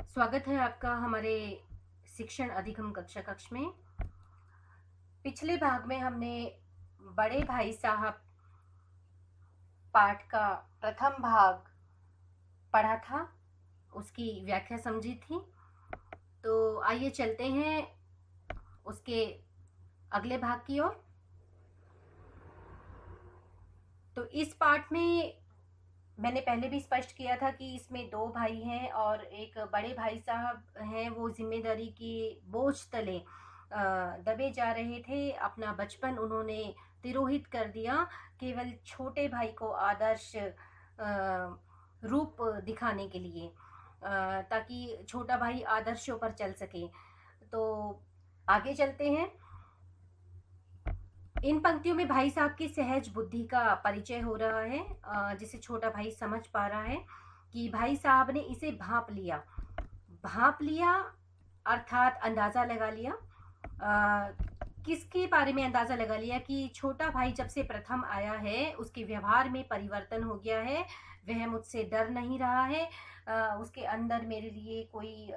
स्वागत है आपका हमारे शिक्षण अधिगम कक्षा कक्ष में। पिछले भाग में हमने बड़े भाई साहब पाठ का प्रथम भाग पढ़ा था, उसकी व्याख्या समझी थी। तो आइए चलते हैं उसके अगले भाग की ओर। तो इस पाठ में मैंने पहले भी स्पष्ट किया था कि इसमें दो भाई हैं और एक बड़े भाई साहब हैं। वो जिम्मेदारी के बोझ तले दबे जा रहे थे। अपना बचपन उन्होंने तिरोहित कर दिया केवल छोटे भाई को आदर्श रूप दिखाने के लिए, ताकि छोटा भाई आदर्शों पर चल सके। तो आगे चलते हैं। इन पंक्तियों में भाई साहब की सहज बुद्धि का परिचय हो रहा है, जिसे छोटा भाई समझ पा रहा है कि भाई साहब ने इसे भांप लिया। भांप लिया अर्थात अंदाजा लगा लिया। किसके बारे में अंदाजा लगा लिया? कि छोटा भाई जब से प्रथम आया है उसके व्यवहार में परिवर्तन हो गया है। वह मुझसे डर नहीं रहा है। उसके अंदर मेरे लिए कोई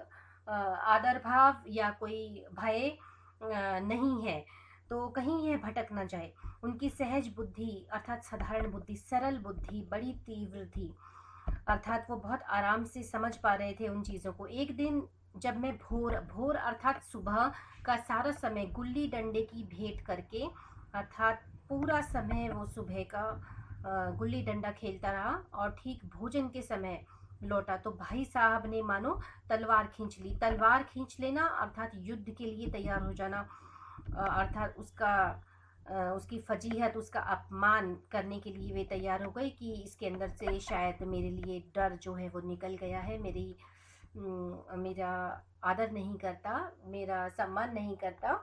आदर भाव या कोई भय नहीं है, तो कहीं यह भटक न जाए। उनकी सहज बुद्धि अर्थात साधारण बुद्धि, सरल बुद्धि बड़ी तीव्र थी। अर्थात वो बहुत आराम से समझ पा रहे थे उन चीज़ों को। एक दिन जब मैं भोर भोर अर्थात सुबह का सारा समय गुल्ली डंडे की भेंट करके, अर्थात पूरा समय वो सुबह का गुल्ली डंडा खेलता रहा और ठीक भोजन के समय लौटा तो भाई साहब ने मानो तलवार खींच ली। तलवार खींच लेना अर्थात युद्ध के लिए तैयार हो जाना, अर्थात उसकी फजीहत, उसका अपमान करने के लिए वे तैयार हो गए कि इसके अंदर से शायद मेरे लिए डर जो है वो निकल गया है, मेरा आदर नहीं करता, मेरा सम्मान नहीं करता।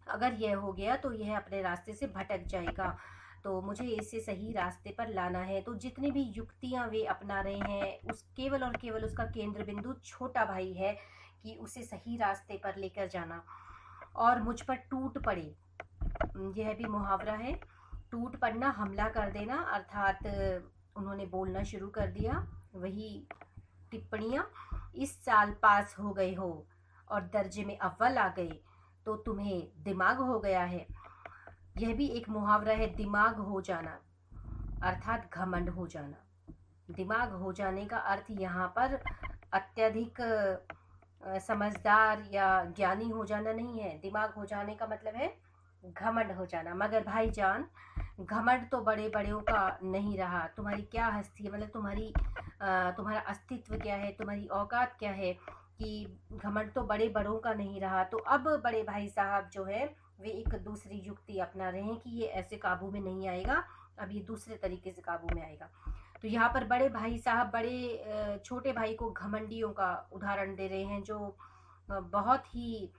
अगर यह हो गया तो यह अपने रास्ते से भटक जाएगा, तो मुझे इसे सही रास्ते पर लाना है। तो जितनी भी युक्तियां वे अपना रहे हैं उस केवल और केवल उसका केंद्र बिंदु छोटा भाई है कि उसे सही रास्ते पर लेकर जाना। और मुझ पर टूट पड़े, यह भी मुहावरा है। टूट पड़ना, हमला कर देना, अर्थात उन्होंने बोलना शुरू कर दिया वही टिप्पणियाँ। इस साल पास हो गए हो और दर्जे में अव्वल आ गए तो तुम्हें दिमाग हो गया है। यह भी एक मुहावरा है, दिमाग हो जाना अर्थात घमंड हो जाना। दिमाग हो जाने का अर्थ यहाँ पर अत्यधिक समझदार या ज्ञानी हो जाना नहीं है। दिमाग हो जाने का मतलब है घमंड हो जाना। मगर भाईजान, घमंड तो बड़े बड़ों का नहीं रहा। तुम्हारी क्या हस्ती है, मतलब तुम्हारा अस्तित्व क्या है, तुम्हारी औकात क्या है कि घमंड तो बड़े बड़ों का नहीं रहा। तो अब बड़े भाई साहब जो है वे एक दूसरी युक्ति अपना रहे हैं कि ये ऐसे काबू में नहीं आएगा, अब ये दूसरे तरीके से काबू में आएगा। तो यहाँ पर बड़े भाई साहब बड़े छोटे भाई को घमंडियों का उदाहरण दे रहे हैं, जो बहुत ही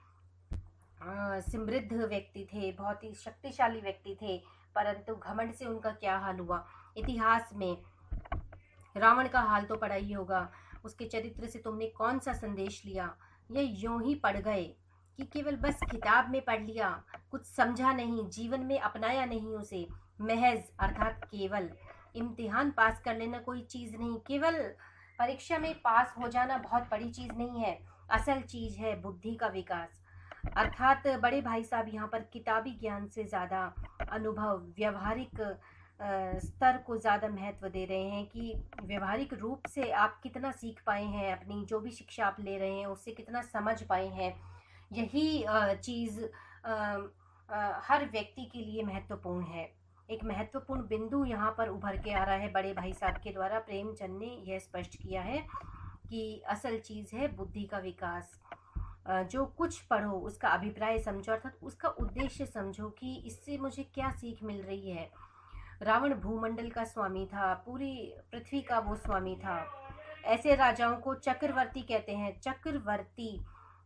समृद्ध व्यक्ति थे, बहुत ही शक्तिशाली व्यक्ति थे, परंतु घमंड से उनका क्या हाल हुआ। इतिहास में रावण का हाल तो पढ़ा ही होगा। उसके चरित्र से तुमने कौन सा संदेश लिया? यह यूं ही पढ़ गए कि केवल बस किताब में पढ़ लिया, कुछ समझा नहीं, जीवन में अपनाया नहीं उसे। महज अर्थात केवल इम्तिहान पास कर लेना कोई चीज़ नहीं, केवल परीक्षा में पास हो जाना बहुत बड़ी चीज़ नहीं है। असल चीज़ है बुद्धि का विकास। अर्थात बड़े भाई साहब यहाँ पर किताबी ज्ञान से ज़्यादा अनुभव, व्यावहारिक स्तर को ज़्यादा महत्व दे रहे हैं कि व्यवहारिक रूप से आप कितना सीख पाए हैं, अपनी जो भी शिक्षा आप ले रहे हैं उससे कितना समझ पाए हैं। यही चीज़ हर व्यक्ति के लिए महत्वपूर्ण है। एक महत्वपूर्ण बिंदु यहाँ पर उभर के आ रहा है बड़े भाई साहब के द्वारा। प्रेमचंद ने यह स्पष्ट किया है कि असल चीज़ है बुद्धि का विकास। जो कुछ पढ़ो उसका अभिप्राय समझो, अर्थात उसका उद्देश्य समझो कि इससे मुझे क्या सीख मिल रही है। रावण भूमंडल का स्वामी था, पूरी पृथ्वी का वो स्वामी था। ऐसे राजाओं को चक्रवर्ती कहते हैं। चक्रवर्ती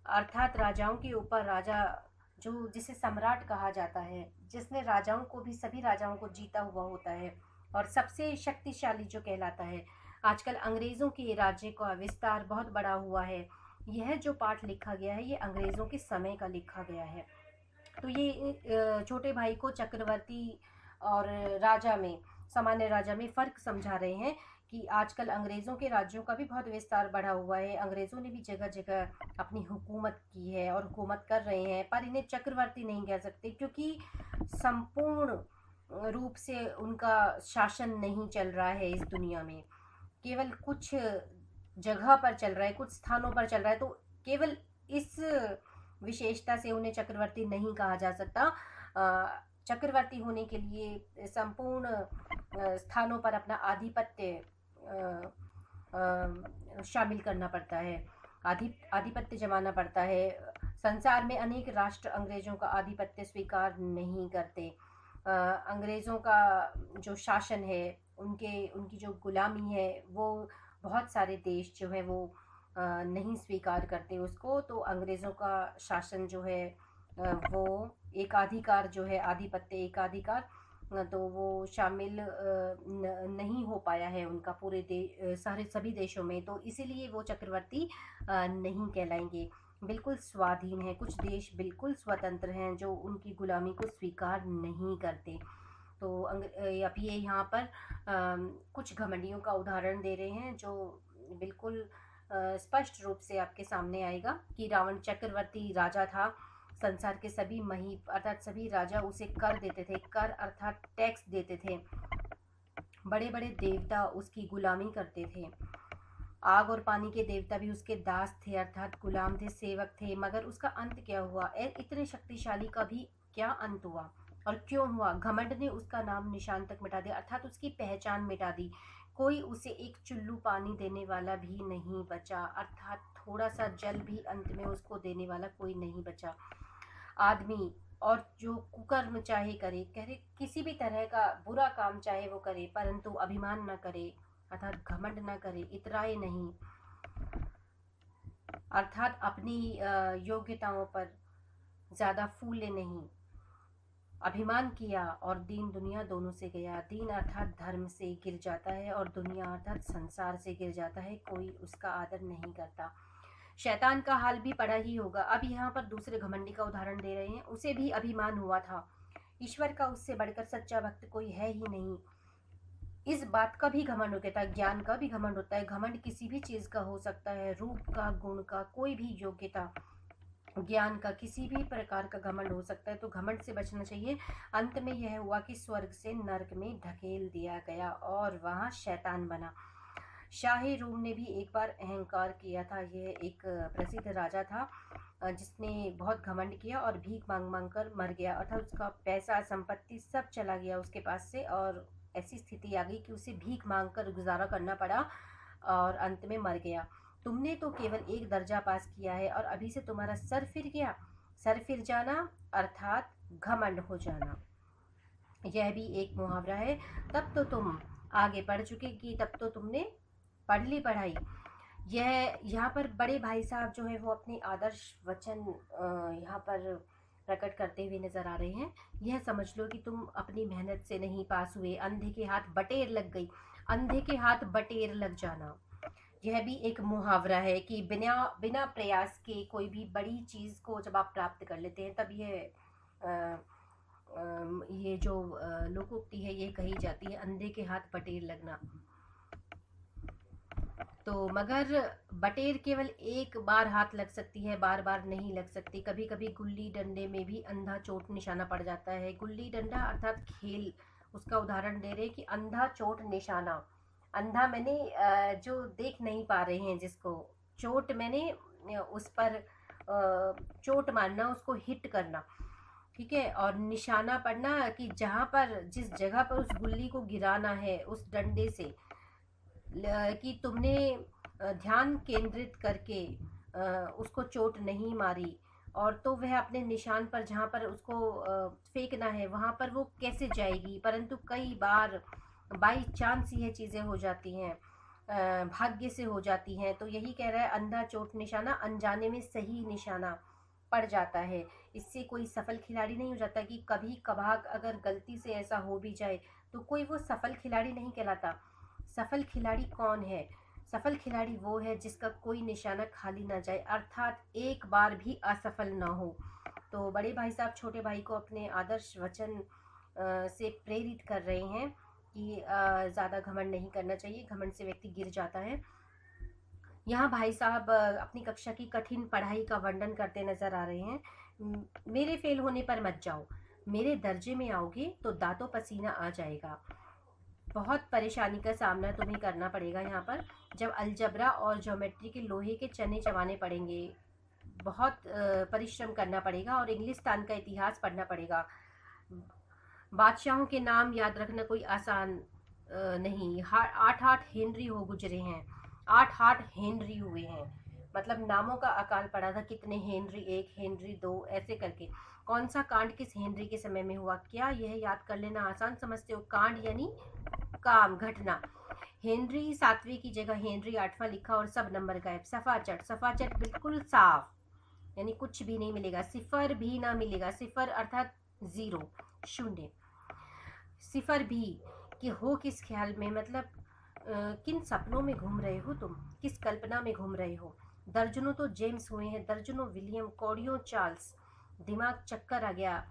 अर्थात राजाओं के ऊपर राजा, जो जिसे सम्राट कहा जाता है, जिसने राजाओं को भी, सभी राजाओं को जीता हुआ होता है और सबसे शक्तिशाली जो कहलाता है। आजकल अंग्रेज़ों के राज्य का विस्तार बहुत बड़ा हुआ है। यह जो पाठ लिखा गया है ये अंग्रेज़ों के समय का लिखा गया है। तो ये छोटे भाई को चक्रवर्ती और राजा में, सामान्य राजा में फ़र्क समझा रहे हैं कि आजकल अंग्रेज़ों के राज्यों का भी बहुत विस्तार बढ़ा हुआ है। अंग्रेज़ों ने भी जगह-जगह अपनी हुकूमत की है और हुकूमत कर रहे हैं, पर इन्हें चक्रवर्ती नहीं कह सकते, क्योंकि संपूर्ण रूप से उनका शासन नहीं चल रहा है इस दुनिया में। केवल कुछ जगह पर चल रहा है, कुछ स्थानों पर चल रहा है, तो केवल इस विशेषता से उन्हें चक्रवर्ती नहीं कहा जा सकता। चक्रवर्ती होने के लिए संपूर्ण स्थानों पर अपना आधिपत्य शामिल करना पड़ता है, आधिपत्य जमाना पड़ता है। संसार में अनेक राष्ट्र अंग्रेज़ों का आधिपत्य स्वीकार नहीं करते। अंग्रेज़ों का जो शासन है, उनकी जो गुलामी है, वो बहुत सारे देश जो है वो नहीं स्वीकार करते उसको। तो अंग्रेज़ों का शासन जो है वो एकाधिकार जो है, आधिपत्य एकाधिकार, तो वो शामिल नहीं हो पाया है उनका पूरे सारे सभी देशों में। तो इसीलिए वो चक्रवर्ती नहीं कहलाएंगे, बिल्कुल स्वाधीन है। कुछ देश बिल्कुल स्वतंत्र हैं जो उनकी गुलामी को स्वीकार नहीं करते। तो अब ये यहाँ पर कुछ घमंडियों का उदाहरण दे रहे हैं जो बिल्कुल स्पष्ट रूप से आपके सामने आएगा कि रावण चक्रवर्ती राजा था। संसार के सभी महीप अर्थात सभी राजा उसे कर देते थे, कर अर्थात टैक्स देते थे। बड़े बड़े देवता उसकी गुलामी करते थे। आग और पानी के देवता भी उसके दास थे, अर्थात गुलाम थे, सेवक थे। मगर उसका अंत क्या हुआ? इतने शक्तिशाली का भी क्या अंत हुआ और क्यों हुआ? घमंड ने उसका नाम निशान तक मिटा दिया, अर्थात उसकी पहचान मिटा दी। कोई उसे एक चुल्लू पानी देने वाला भी नहीं बचा, अर्थात थोड़ा सा जल भी अंत में उसको देने वाला कोई नहीं बचा। आदमी और जो कुकर्म चाहे करे, किसी भी तरह का बुरा काम चाहे वो करे, परंतु अभिमान न करे, अर्थात घमंड न करे, इतराए नहीं, अर्थात अपनी योग्यताओं पर ज़्यादा फूले नहीं। अभिमान किया और दीन दुनिया दोनों से गया। दीन अर्थात धर्म से गिर जाता है और दुनिया अर्थात संसार से गिर जाता है। कोई उसका आदर नहीं करता। शैतान का हाल भी पड़ा ही होगा। अब यहाँ पर दूसरे घमंडी का उदाहरण दे रहे हैं। उसे भी अभिमान हुआ था, ईश्वर का उससे बढ़कर सच्चा भक्त कोई है ही नहीं। इस बात का भी घमंड होता है, ज्ञान का भी घमंड होता है। घमंड किसी भी चीज़ का हो सकता है, रूप का, गुण का, कोई भी योग्यता, ज्ञान का, किसी भी प्रकार का घमंड हो सकता है। तो घमंड से बचना चाहिए। अंत में यह हुआ कि स्वर्ग से नरक में ढकेल दिया गया और वहाँ शैतान बना। शाही रूम ने भी एक बार अहंकार किया था। यह एक प्रसिद्ध राजा था जिसने बहुत घमंड किया और भीख मांग मांग कर मर गया, अर्थात उसका पैसा संपत्ति सब चला गया उसके पास से, और ऐसी स्थिति आ गई कि उसे भीख मांग कर गुजारा करना पड़ा और अंत में मर गया। तुमने तो केवल एक दर्जा पास किया है और अभी से तुम्हारा सर फिर गया। सर फिर जाना अर्थात घमंड हो जाना, यह भी एक मुहावरा है। तब तो तुम आगे बढ़ चुके कि तब तो तुमने पढ़ ली पढ़ाई। यह यहाँ पर बड़े भाई साहब जो है वो अपने आदर्श वचन यहाँ पर प्रकट करते हुए नजर आ रहे हैं। यह समझ लो कि तुम अपनी मेहनत से नहीं पास हुए, अंधे के हाथ बटेर लग गई। अंधे के हाथ बटेर लग जाना, यह भी एक मुहावरा है कि बिना बिना प्रयास के कोई भी बड़ी चीज़ को जब आप प्राप्त कर लेते हैं तब ये जो लोकोक्ति है ये कही जाती है, अंधे के हाथ बटेर लगना। तो मगर बटेर केवल एक बार हाथ लग सकती है, बार बार नहीं लग सकती। कभी कभी गुल्ली डंडे में भी अंधा चोट निशाना पड़ जाता है। गुल्ली डंडा अर्थात खेल, उसका उदाहरण दे रहे कि अंधा चोट निशाना। अंधा मैंने जो देख नहीं पा रहे हैं जिसको, चोट मैंने उस पर चोट मारना, उसको हिट करना, ठीक है। और निशाना पड़ना कि जहाँ पर जिस जगह पर उस गुल्ली को गिराना है उस डंडे से, कि तुमने ध्यान केंद्रित करके उसको चोट नहीं मारी, और तो वह अपने निशान पर जहाँ पर उसको फेंकना है वहाँ पर वो कैसे जाएगी। परंतु कई बार बाई चांस ये चीज़ें हो जाती हैं, भाग्य से हो जाती हैं। तो यही कह रहा है, अंधा चोट निशाना, अनजाने में सही निशाना पड़ जाता है। इससे कोई सफल खिलाड़ी नहीं हो जाता। कि कभी कभार अगर गलती से ऐसा हो भी जाए तो कोई वो सफल खिलाड़ी नहीं कहलाता। सफल खिलाड़ी कौन है? सफल खिलाड़ी वो है जिसका कोई निशाना खाली ना जाए, अर्थात एक बार भी असफल ना हो। तो बड़े भाई साहब छोटे भाई को अपने आदर्श वचन से प्रेरित कर रहे हैं कि ज़्यादा घमंड नहीं करना चाहिए, घमंड से व्यक्ति गिर जाता है। यहाँ भाई साहब अपनी कक्षा की कठिन पढ़ाई का वर्णन करते नजर आ रहे हैं। मेरे फेल होने पर मत जाओ, मेरे दर्जे में आओगे तो दांतों पसीना आ जाएगा। बहुत परेशानी का सामना तुम्हें करना पड़ेगा यहाँ पर, जब अलजबरा और ज्योमेट्री के लोहे के चने चबाने पड़ेंगे। बहुत परिश्रम करना पड़ेगा और इंग्लिस्तान का इतिहास पढ़ना पड़ेगा। बादशाहों के नाम याद रखना कोई आसान नहीं। 8-8 हेनरी हो गुजरे हैं, 8-8 हेनरी हुए हैं। मतलब नामों का अकाल पड़ा था, कितने हेनरी, 1 हेनरी 2 ऐसे करके। कौन सा कांड किस हेनरी के समय में हुआ, क्या यह याद कर लेना आसान समझते हो? कांड यानी काम, घटना। हेनरी 7वें की जगह हेनरी 8वां लिखा और सब नंबर गायब। सफाचट, सफाचट बिल्कुल साफ, यानी कुछ भी नहीं मिलेगा, सिफर भी ना मिलेगा। सिफर अर्थात 0, शून्य। सिफर भी कि हो किस ख्याल में, मतलब किन सपनों में घूम रहे हो तुम, किस कल्पना में घूम रहे हो। दर्जनों तो जेम्स हुए हैं, दर्जनों विलियम, कौड़ियों चार्ल्स। दिमाग चक्कर आ गया,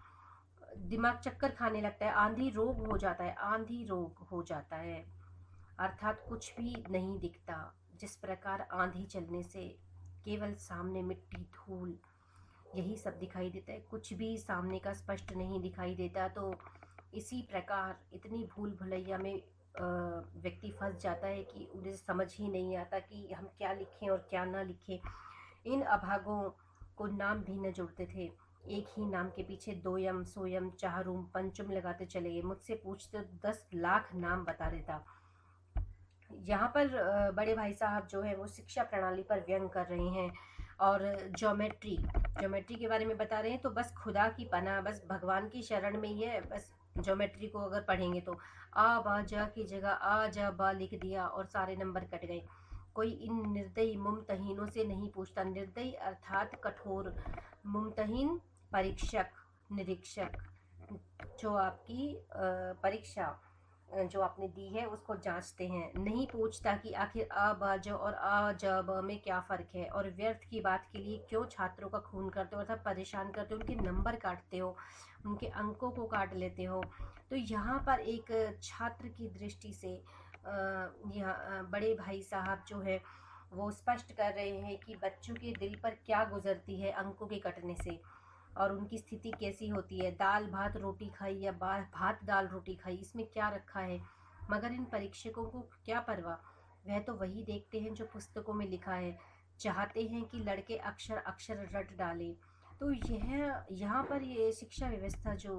दिमाग चक्कर खाने लगता है, आंधी रोग हो जाता है, आंधी रोग हो जाता है। अर्थात कुछ भी नहीं दिखता, जिस प्रकार आंधी चलने से केवल सामने मिट्टी, धूल, यही सब दिखाई देता है, कुछ भी सामने का स्पष्ट नहीं दिखाई देता। तो इसी प्रकार इतनी भूल भुलैया में व्यक्ति फंस जाता है कि उन्हें समझ ही नहीं आता कि हम क्या लिखें और क्या ना लिखें। इन अभागों को नाम भी न जुड़ते थे, एक ही नाम के पीछे दोयम, सोयम, चाहरुम, पंचुम लगाते चले गए। मुझसे पूछते तो 10 लाख नाम बता देता। यहाँ पर बड़े भाई साहब जो है वो शिक्षा प्रणाली पर व्यंग कर रहे हैं और ज्योमेट्री के बारे में बता रहे हैं। तो बस खुदा की पनाह, बस भगवान की शरण में ही है। बस ज्योमेट्री को अगर पढ़ेंगे तो आ बा जा की जगह आ जा बा लिख दिया और सारे नंबर कट गए। कोई इन निर्दयी मुमतहीनों से नहीं पूछता। निर्दयी अर्थात कठोर, मुमतहीन परीक्षक, निरीक्षक, जो आपकी परीक्षा जो आपने दी है उसको जांचते हैं। नहीं पूछता कि आखिर अ ब ज और अ ज ब में क्या फ़र्क है, और व्यर्थ की बात के लिए क्यों छात्रों का खून करते हो, अर्थात परेशान करते हो, उनके नंबर काटते हो, उनके अंकों को काट लेते हो। तो यहाँ पर एक छात्र की दृष्टि से बड़े भाई साहब जो है वो स्पष्ट कर रहे हैं कि बच्चों के दिल पर क्या गुजरती है अंकों के कटने से, और उनकी स्थिति कैसी होती है। दाल भात रोटी खाई या भात दाल रोटी खाई, इसमें क्या रखा है। मगर इन परीक्षकों को क्या परवाह, वह तो वही देखते हैं जो पुस्तकों में लिखा है, चाहते हैं कि लड़के अक्षर अक्षर रट डालें। तो यह यहाँ पर ये शिक्षा व्यवस्था जो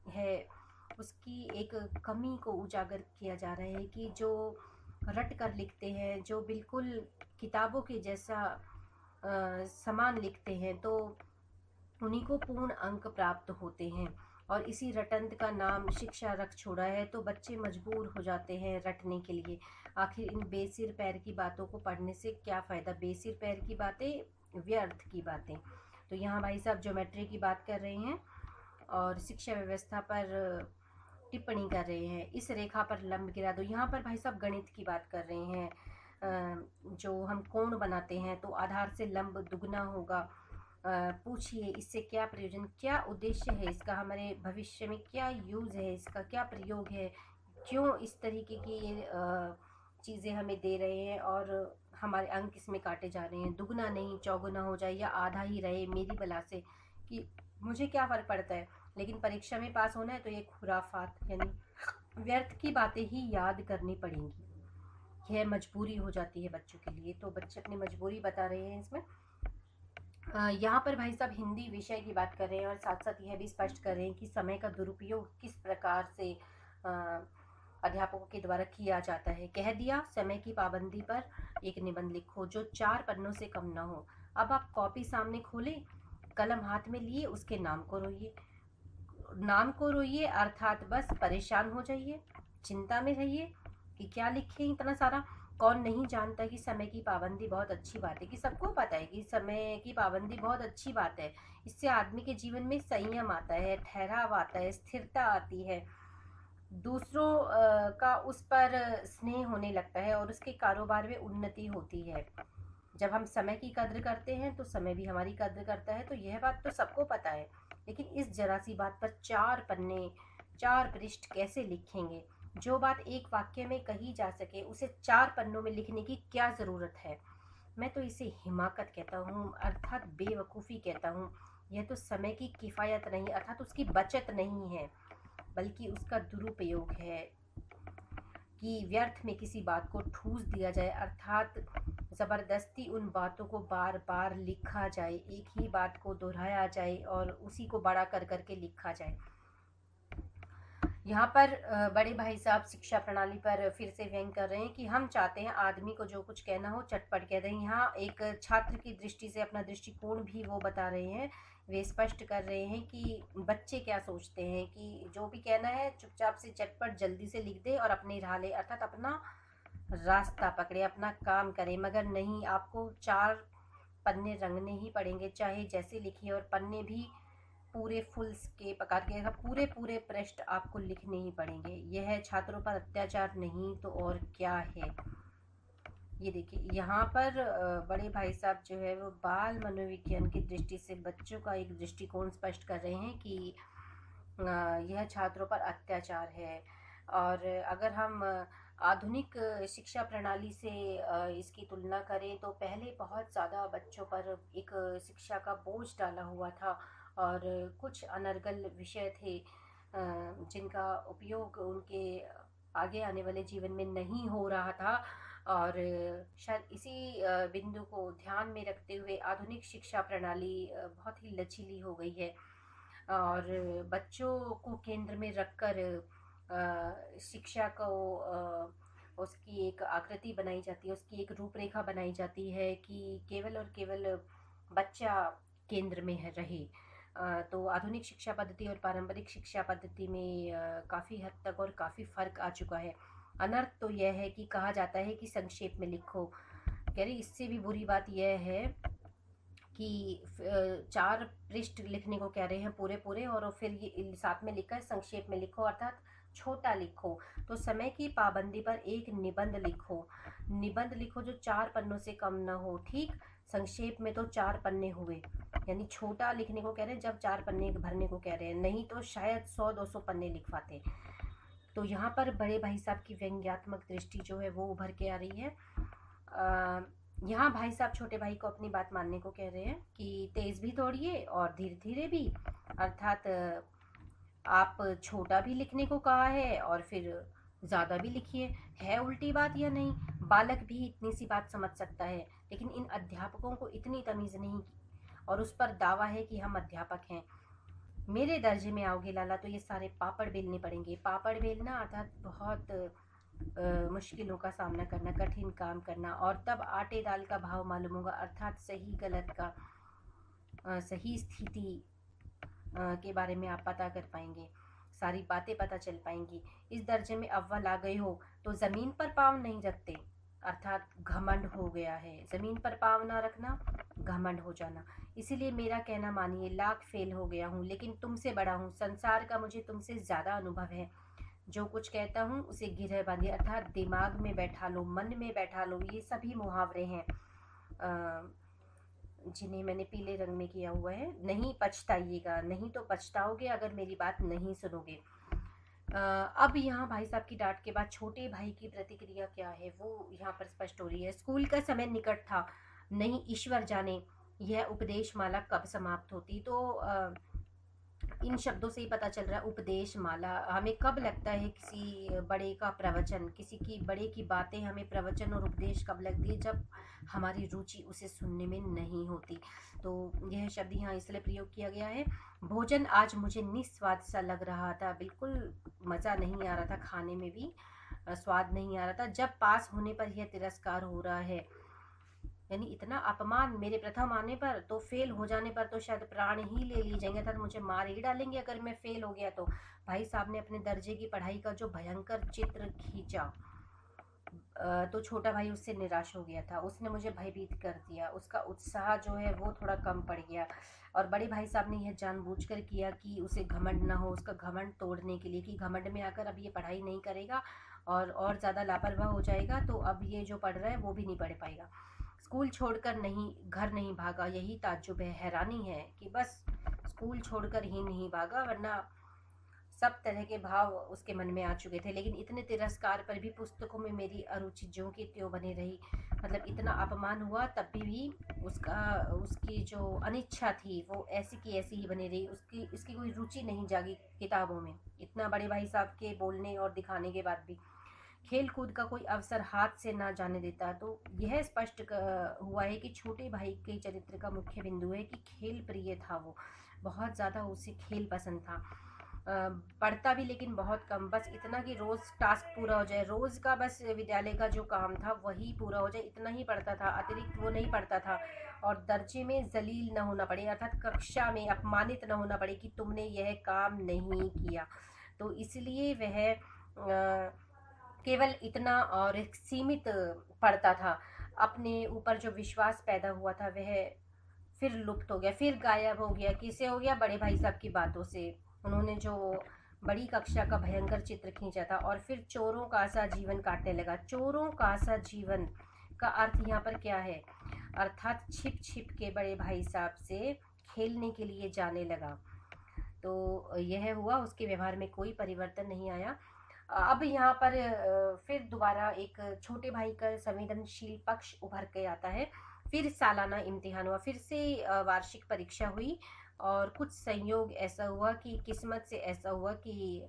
है उसकी एक कमी को उजागर किया जा रहा है कि जो रट कर लिखते हैं, जो बिल्कुल किताबों के जैसा समान लिखते हैं, तो उन्हीं को पूर्ण अंक प्राप्त होते हैं। और इसी रटंत का नाम शिक्षा रख छोड़ा है, तो बच्चे मजबूर हो जाते हैं रटने के लिए। आखिर इन बेसिर पैर की बातों को पढ़ने से क्या फ़ायदा, बेसिर पैर की बातें, व्यर्थ की बातें। तो यहाँ भाई साहब ज्योमेट्री की बात कर रहे हैं और शिक्षा व्यवस्था पर टिप्पणी कर रहे हैं। इस रेखा पर लंब गिरा दो, यहाँ पर भाई साहब गणित की बात कर रहे हैं। जो हम कोण बनाते हैं तो आधार से लंब दुगना होगा। पूछिए इससे क्या प्रयोजन, क्या उद्देश्य है इसका, हमारे भविष्य में क्या यूज़ है इसका, क्या प्रयोग है, क्यों इस तरीके की ये चीज़ें हमें दे रहे हैं और हमारे अंक इसमें काटे जा रहे हैं। दुगना नहीं चौगुना हो जाए या आधा ही रहे मेरी बला से, कि मुझे क्या फ़र्क पड़ता है, लेकिन परीक्षा में पास होना है तो ये खुराफात यानी व्यर्थ की बातें ही याद करनी पड़ेंगी। यह मजबूरी हो जाती है बच्चों के लिए, तो बच्चे अपनी मजबूरी बता रहे हैं इसमें। यहाँ पर भाई साहब हिंदी विषय की बात कर रहे हैं और साथ साथ यह भी स्पष्ट कर रहे हैं कि समय का दुरुपयोग किस प्रकार से अध्यापकों के द्वारा किया जाता है। कह दिया समय की पाबंदी पर एक निबंध लिखो जो 4 पन्नों से कम ना हो। अब आप कॉपी सामने खोले, कलम हाथ में लिए, उसके नाम को रोइए, नाम को रोइए अर्थात बस परेशान हो जाइए, चिंता में रहिए कि क्या लिखें इतना सारा। कौन नहीं जानता कि समय की पाबंदी बहुत अच्छी बात है, कि सबको पता है कि समय की पाबंदी बहुत अच्छी बात है। इससे आदमी के जीवन में संयम आता है, ठहराव आता है, स्थिरता आती है, दूसरों का उस पर स्नेह होने लगता है और उसके कारोबार में उन्नति होती है। जब हम समय की कद्र करते हैं तो समय भी हमारी कद्र करता है। तो यह बात तो सबको पता है, लेकिन इस जरा सी बात पर 4 पन्ने 4 पृष्ठ कैसे लिखेंगे। जो बात एक वाक्य में कही जा सके उसे 4 पन्नों में लिखने की क्या ज़रूरत है। मैं तो इसे हिमाकत कहता हूँ, अर्थात बेवकूफ़ी कहता हूँ। यह तो समय की किफ़ायत नहीं, अर्थात उसकी बचत नहीं है, बल्कि उसका दुरुपयोग है कि व्यर्थ में किसी बात को ठूस दिया जाए, अर्थात ज़बरदस्ती उन बातों को बार बार लिखा जाए, एक ही बात को दोहराया जाए और उसी को बड़ा कर करके लिखा जाए। यहाँ पर बड़े भाई साहब शिक्षा प्रणाली पर फिर से व्यंग कर रहे हैं कि हम चाहते हैं आदमी को जो कुछ कहना हो चटपट कह दें। यहाँ एक छात्र की दृष्टि से अपना दृष्टिकोण भी वो बता रहे हैं, वे स्पष्ट कर रहे हैं कि बच्चे क्या सोचते हैं कि जो भी कहना है चुपचाप से चटपट जल्दी से लिख दे और अपनी राह ले, अर्थात अपना रास्ता पकड़े, अपना काम करे। मगर नहीं, आपको 4 पन्ने रंगने ही पड़ेंगे, चाहे जैसे लिखिए, और पन्ने भी पूरे फुल के पकार के पूरे पूरे पृष्ठ आपको लिखने ही पड़ेंगे। यह है छात्रों पर अत्याचार नहीं तो और क्या है। ये देखिए यहाँ पर बड़े भाई साहब जो है वो बाल मनोविज्ञान की दृष्टि से बच्चों का एक दृष्टिकोण स्पष्ट कर रहे हैं कि यह छात्रों पर अत्याचार है। और अगर हम आधुनिक शिक्षा प्रणाली से इसकी तुलना करें तो पहले बहुत ज़्यादा बच्चों पर एक शिक्षा का बोझ डाला हुआ था और कुछ अनर्गल विषय थे जिनका उपयोग उनके आगे आने वाले जीवन में नहीं हो रहा था। और शायद इसी बिंदु को ध्यान में रखते हुए आधुनिक शिक्षा प्रणाली बहुत ही लचीली हो गई है और बच्चों को केंद्र में रखकर शिक्षा को उसकी एक आकृति बनाई जाती है, उसकी एक रूपरेखा बनाई जाती है कि केवल और केवल बच्चा केंद्र में है रहे। तो आधुनिक शिक्षा पद्धति और पारंपरिक शिक्षा पद्धति में काफ़ी हद तक और काफ़ी फ़र्क आ चुका है। अनर्थ तो यह है कि कहा जाता है कि संक्षेप में लिखो, कह रही इससे भी बुरी बात यह है कि 4 पृष्ठ लिखने को कह रहे हैं पूरे पूरे, और फिर ये साथ में लिखा है संक्षेप में लिखो, अर्थात छोटा लिखो। तो समय की पाबंदी पर एक निबंध लिखो, निबंध लिखो जो 4 पन्नों से कम ना हो। ठीक, संक्षेप में तो 4 पन्ने हुए, यानी छोटा लिखने को कह रहे हैं जब 4 पन्ने भरने को कह रहे हैं, नहीं तो शायद 100-200 पन्ने लिखवाते। तो यहाँ पर बड़े भाई साहब की व्यंग्यात्मक दृष्टि जो है वो उभर के आ रही है। यहाँ भाई साहब छोटे भाई को अपनी बात मानने को कह रहे हैं कि तेज भी दौड़िए और धीरे धीरे भी, अर्थात आप छोटा भी लिखने को कहा है और फिर ज़्यादा भी लिखिए। है उल्टी बात या नहीं? बालक भी इतनी सी बात समझ सकता है, लेकिन इन अध्यापकों को इतनी तमीज़ नहीं, और उस पर दावा है कि हम अध्यापक हैं। मेरे दर्जे में आओगे लाला तो ये सारे पापड़ बेलने पड़ेंगे। पापड़ बेलना अर्थात बहुत मुश्किलों का सामना करना, कठिन काम करना, और तब आटे दाल का भाव मालूम होगा, अर्थात सही गलत का सही स्थिति के बारे में आप पता कर पाएंगे, सारी बातें पता चल पाएंगी। इस दर्जे में अव्वल आ गए हो तो ज़मीन पर पाँव नहीं रखते, अर्थात घमंड हो गया है। ज़मीन पर पाँव ना रखना, घमंड हो जाना। इसीलिए मेरा कहना मानिए, लाख फेल हो गया हूँ लेकिन तुमसे बड़ा हूँ। संसार का मुझे तुमसे ज़्यादा अनुभव है। जो कुछ कहता हूँ उसे गिरह बांधिए, अर्थात दिमाग में बैठा लो, मन में बैठा लो। ये सभी मुहावरे हैं जिन्हें मैंने पीले रंग में किया हुआ है। नहीं पछताइएगा, नहीं तो पछताओगे अगर मेरी बात नहीं सुनोगे। अब यहाँ भाई साहब की डांट के बाद छोटे भाई की प्रतिक्रिया क्या है वो यहाँ पर स्पष्ट हो रही है। स्कूल का समय निकट था, नहीं ईश्वर जाने यह उपदेश माला कब समाप्त होती। तो इन शब्दों से ही पता चल रहा है उपदेश माला। हमें कब लगता है किसी बड़े का प्रवचन, किसी की बड़े की बातें हमें प्रवचन और उपदेश कब लगती है? जब हमारी रुचि उसे सुनने में नहीं होती। तो यह शब्द यहाँ इसलिए प्रयोग किया गया है। भोजन आज मुझे निस्वाद सा लग रहा था, बिल्कुल मज़ा नहीं आ रहा था, खाने में भी स्वाद नहीं आ रहा था। जब पास होने पर यह तिरस्कार हो रहा है, यानी इतना अपमान मेरे प्रथम आने पर, तो फेल हो जाने पर तो शायद प्राण ही ले लिए जाएंगे, अर्थात मुझे मार ही डालेंगे अगर मैं फेल हो गया तो। भाई साहब ने अपने दर्जे की पढ़ाई का जो भयंकर चित्र खींचा, तो छोटा भाई उससे निराश हो गया था, उसने मुझे भयभीत कर दिया, उसका उत्साह जो है वो थोड़ा कम पड़ गया। और बड़े भाई साहब ने यह जानबूझकर किया कि उसे घमंड ना हो, उसका घमंड तोड़ने के लिए, कि घमंड में आकर अब ये पढ़ाई नहीं करेगा और ज़्यादा लापरवाह हो जाएगा तो अब ये जो पढ़ रहा है वो भी नहीं पढ़ पाएगा। स्कूल छोड़कर नहीं, घर नहीं भागा, यही ताज्जुब है, हैरानी है कि बस स्कूल छोड़कर ही नहीं भागा, वरना सब तरह के भाव उसके मन में आ चुके थे। लेकिन इतने तिरस्कार पर भी पुस्तकों में मेरी अरुचि ज्यों की त्यों बनी रही। मतलब इतना अपमान हुआ तब भी उसकी जो अनिच्छा थी वो ऐसी की ऐसी ही बनी रही। उसकी कोई रुचि नहीं जागी किताबों में, इतना बड़े भाई साहब के बोलने और दिखाने के बाद भी। खेल कूद का कोई अवसर हाथ से ना जाने देता। तो यह स्पष्ट हुआ है कि छोटे भाई के चरित्र का मुख्य बिंदु है कि खेल प्रिय था वो, बहुत ज़्यादा उसे खेल पसंद था। पढ़ता भी लेकिन बहुत कम, बस इतना कि रोज़ टास्क पूरा हो जाए, रोज़ का बस विद्यालय का जो काम था वही पूरा हो जाए, इतना ही पढ़ता था, अतिरिक्त वो नहीं पढ़ता था। और दर्जे में जलील न होना पड़े, अर्थात कक्षा में अपमानित न होना पड़े कि तुमने यह काम नहीं किया। तो इसलिए वह केवल इतना और एक सीमित पढ़ता था। अपने ऊपर जो विश्वास पैदा हुआ था वह फिर लुप्त हो गया, फिर गायब हो गया। किससे हो गया? बड़े भाई साहब की बातों से। उन्होंने जो बड़ी कक्षा का भयंकर चित्र खींचा था और फिर चोरों का सा जीवन काटने लगा। चोरों का सा जीवन का अर्थ यहाँ पर क्या है? अर्थात छिप छिप के बड़े भाई साहब से खेलने के लिए जाने लगा। तो यह हुआ, उसके व्यवहार में कोई परिवर्तन नहीं आया। अब यहाँ पर फिर दोबारा एक छोटे भाई का संवेदनशील पक्ष उभर के आता है। फिर सालाना इम्तिहान हुआ, फिर से वार्षिक परीक्षा हुई और कुछ संयोग ऐसा हुआ कि किस्मत से ऐसा हुआ कि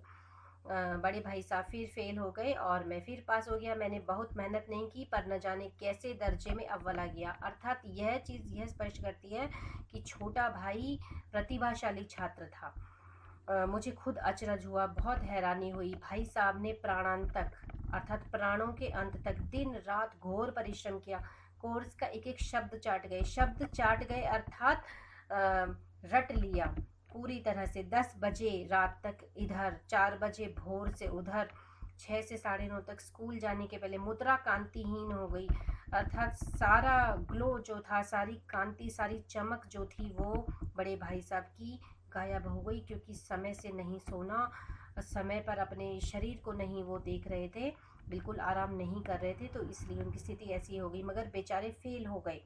बड़े भाई साहब फिर फेल हो गए और मैं फिर पास हो गया। मैंने बहुत मेहनत नहीं की पर न जाने कैसे दर्जे में अव्वल आ गया। अर्थात यह चीज़ यह स्पष्ट करती है कि छोटा भाई प्रतिभाशाली छात्र था। मुझे खुद अचरज हुआ, बहुत हैरानी हुई। भाई साहब ने प्राणांतक अर्थात प्राणों के अंत तक दिन रात घोर परिश्रम किया। कोर्स का एक एक शब्द चाट गए अर्थात रट लिया पूरी तरह से। 10 बजे रात तक इधर, 4 बजे भोर से उधर, 6 से 9:30 तक स्कूल जाने के पहले मुद्रा कांतिहीन हो गई। अर्थात सारा ग्लो जो था, सारी कांति, सारी चमक जो थी वो बड़े भाई साहब की गायब हो गई, क्योंकि समय से नहीं सोना, समय पर अपने शरीर को नहीं वो देख रहे थे, बिल्कुल आराम नहीं कर रहे थे, तो इसलिए उनकी स्थिति ऐसी हो गई। मगर बेचारे फेल हो गए।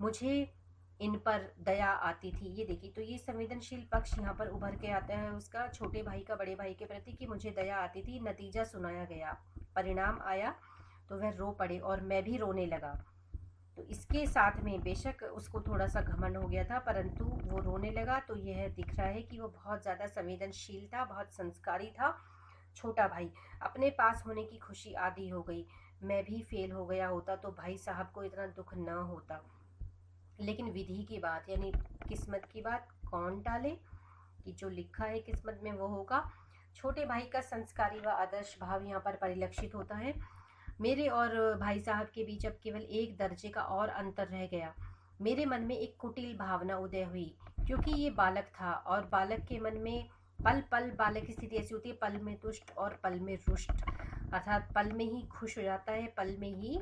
मुझे इन पर दया आती थी। ये देखिए, तो ये संवेदनशील पक्ष यहाँ पर उभर के आता है उसका, छोटे भाई का बड़े भाई के प्रति, कि मुझे दया आती थी। नतीजा सुनाया गया, परिणाम आया तो वह रो पड़े और मैं भी रोने लगा। तो इसके साथ में बेशक उसको थोड़ा सा घमंड हो गया था, परंतु वो रोने लगा तो यह दिख रहा है कि वो बहुत ज़्यादा संवेदनशील था, बहुत संस्कारी था। छोटा भाई, अपने पास होने की खुशी आधी हो गई। मैं भी फेल हो गया होता तो भाई साहब को इतना दुख न होता, लेकिन विधि की बात यानी किस्मत की बात कौन टाले कि जो लिखा है किस्मत में वो होगा। छोटे भाई का संस्कारी व आदर्श भाव यहाँ पर परिलक्षित होता है। मेरे और भाई साहब के बीच अब केवल एक दर्जे का और अंतर रह गया। मेरे मन में एक कुटिल भावना उदय हुई, क्योंकि ये बालक था और बालक के मन में पल पल बालक की स्थिति ऐसी होती है, पल में तुष्ट और पल में रुष्ट। अर्थात पल में ही खुश हो जाता है, पल में ही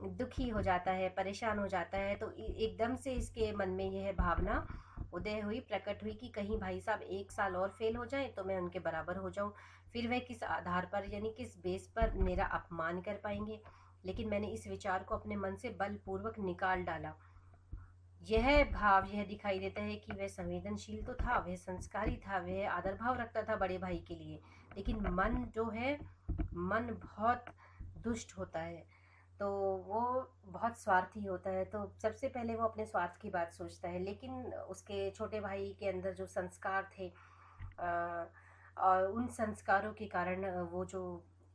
दुखी हो जाता है, परेशान हो जाता है। तो एकदम से इसके मन में यह भावना उदय हुई, प्रकट हुई कि कहीं भाई साहब 1 साल और फेल हो जाएं तो मैं उनके बराबर हो जाऊं। फिर वह किस आधार पर यानी किस बेस पर मेरा अपमान कर पाएंगे। लेकिन मैंने इस विचार को अपने मन से बलपूर्वक निकाल डाला। यह भाव यह दिखाई देता है कि वह संवेदनशील तो था, वह संस्कारी था, वह आदर भाव रखता था बड़े भाई के लिए, लेकिन मन जो है, मन बहुत दुष्ट होता है, तो वो बहुत स्वार्थी होता है। तो सबसे पहले वो अपने स्वार्थ की बात सोचता है। लेकिन उसके छोटे भाई के अंदर जो संस्कार थे, और उन संस्कारों के कारण वो जो